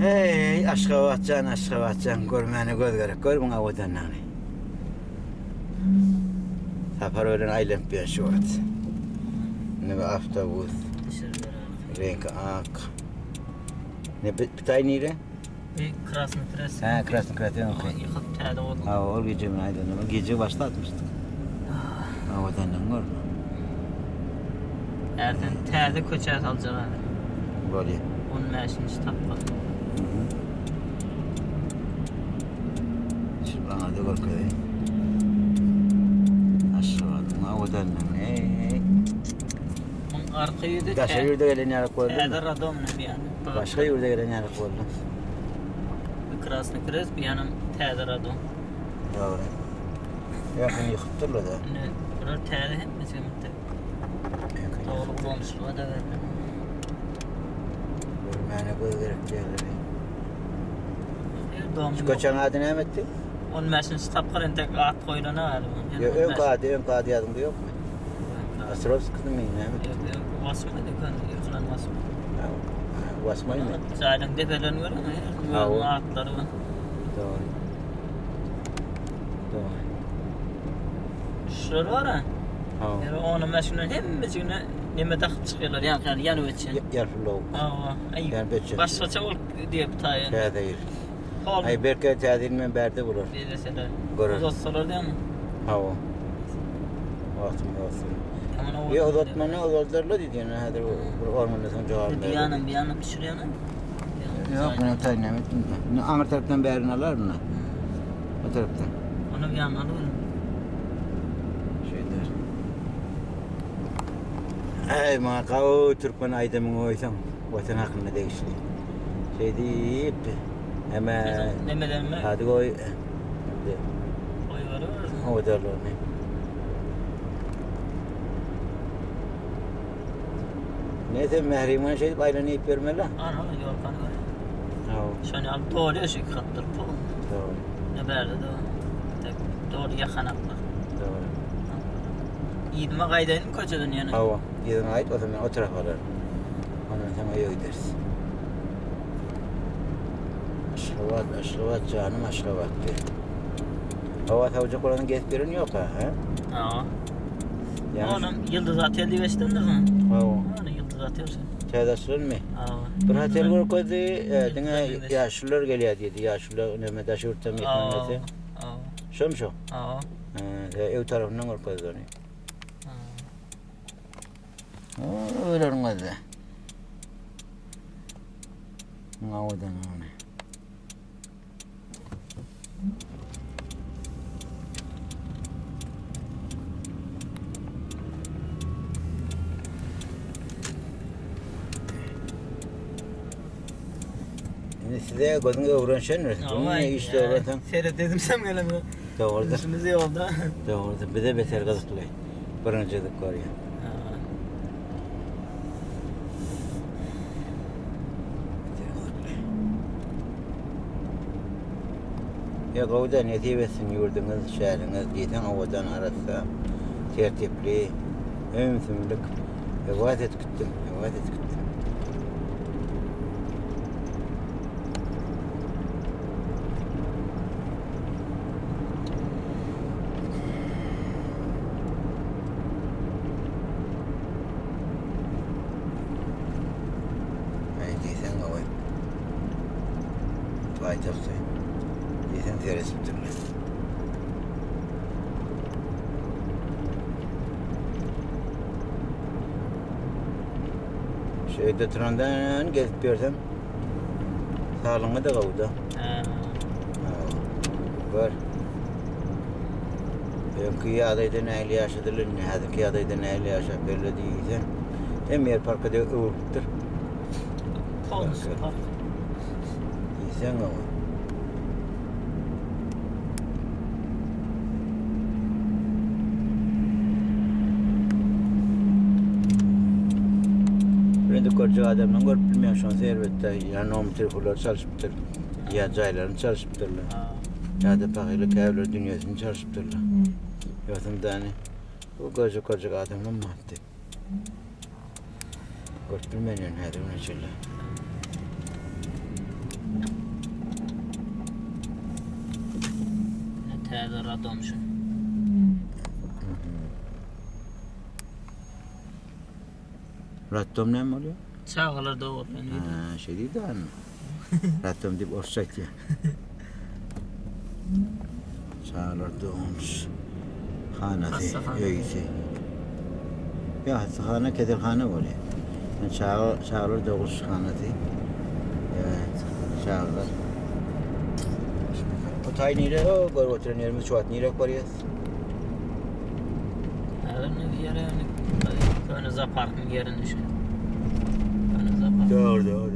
Hey, aşkavatcan, görmeni göz gerek, gör buna vatanını. Sapar öğlen aylem bir şu vat. Ne bir avtobus, renk ak. Ne bir tay nire? Krasny Kres. Ha, Krasny Kres, okey. Yıkıp täze oldu. Ha, o gece mi aydın ama gece başlatmıştık. Ha, vatanını gör. Erten täze köçer alacaklar. Böyle. Onun məşini tapmadı. Şimdi bana da gör köy. Aşkavatın, vatanını. Onun arka yüzü Başka yurda gelen yarak koydu täze mu? radom ne bir yanı. Başka yurda gelen yarak koydu. Bir Krasny Kres bir yanım täze radom. Doğru. Yakın yıkıptırlar da. Ne? Bular täze hem mesela. Doğru bulmuşluğa da verdim. Görmeni göz gerek yerleri. Doğum Şu koçan adı ne etti? onun məşini tapqar tek at koyulana var. Ön kadı yadımda yok mu? Astrovskı'nın mı ne etti? Vasma dekan yıkılan vasma. Vasmayı mı? Zaten depelerini görüyor Ha, o. musun? Atları var. Doğru. Şuralar var ha. Ha. Yani onun məşini hemmesini neme takıp çıkıyorlar yani yanı için. Yarfılı o. Aa, ay. Yani beçin. Başkaça ol diye bir tayin. Tədəyir. Hol. Ay berkə tədilmən bərdə vurur. Mesela. Görür. Uzatsalar değil mi? Ha o. Vaxtım yoxdur. Aman o. Ya uzatmanı uzatlarla dedi yani hədir ormanda son cavab verdi. Bir yanım şuraya mı? Yok bunu tayin ettim. Amir taraftan bärini alar mı? O taraftan. Onu bir yanına alıyorum. Şeyler. Ay ma kavu Türkmen aydımın oysam vatan hakkında değişti. Şey deyip hemen Nemeden mi? hadi koy. Oy var mı? O da ne? Neyse mehriman şey bayranı ip vermeli. Ana yorkan var. Ha. Şöyle al doğru yaşıyor kattır bu. Doğru. Ne berdi de tek doğru yakanaklar. Doğru. Yidime kaydaydım koçadan yani. Hava. Gidin ait o zaman o tarafa alır. Ondan sonra iyi gideriz. Aşlavat canım aşlavat diyor. Hava tavcak olanın gezbirin yok ha. Aa. Yani Onun yıldız ateli veştindir mi? hava. Onun yıldız atıyorsun. Çaydaşlar mı? Aa. Bir hatel var koydu. Dine yaşlılar geliyor dedi. Yaşlılar ne medaşı urtam yetmemesi. Aa. Şom şu. Aa. Ev tarafından var koydu onu. Öyle olmadı. Ngawdan onu. Size gözünü öğrenşenir. Bunun ne işte öğreten? Seyret dedim sen öyle mi? Doğrudur. İşimiz iyi oldu. Doğrudur. Bir de beter gazıklayı. Birincilik var ya. Ya kavda ne diyesin yurdunuz, şehriniz, diyeten ovadan arasa, tertipli, ümsümlük, evat et gittim. Diysen kavay. Vay tapsay. Diysen teres bitirme. Şeyde trendan gezip görsem sağlığına da kavda. Var. Kıyı adayda neyle yaşadılar, ne hadi kıyı adayda neyle yaşa böyle değilse hem yer parkı da övülüktür. Konus park. Diysen ama. Ben de koca adamla görüp bilmiyorum şu an servette. Yani o telefonlar çalışıptır. Ya cayların çalışıptırlar. Ya da pakaylık evler dünyasını çalışıptırlar. Yoksa da hani o koca adamla maddi. Görüp bilmiyorum her gün açırlar. Təzə radomşu. Rattom ne mi oluyor? Çağılır da olur. Ha, şey değil de hani. Rattom deyip orçak ya. Çağlar doğmuş. Hanası, Hastahane. öyküsü. Ya hastahane, kedirhane oluyor. Yani çağlar doğmuş hanası. Evet, çağlar. O tay nire o, gör oturan yerimiz çoğat nire koyuyoruz. Ağırını bir yere önü. Önü zaparkın yerini düşün. Önü zaparkın. Doğru.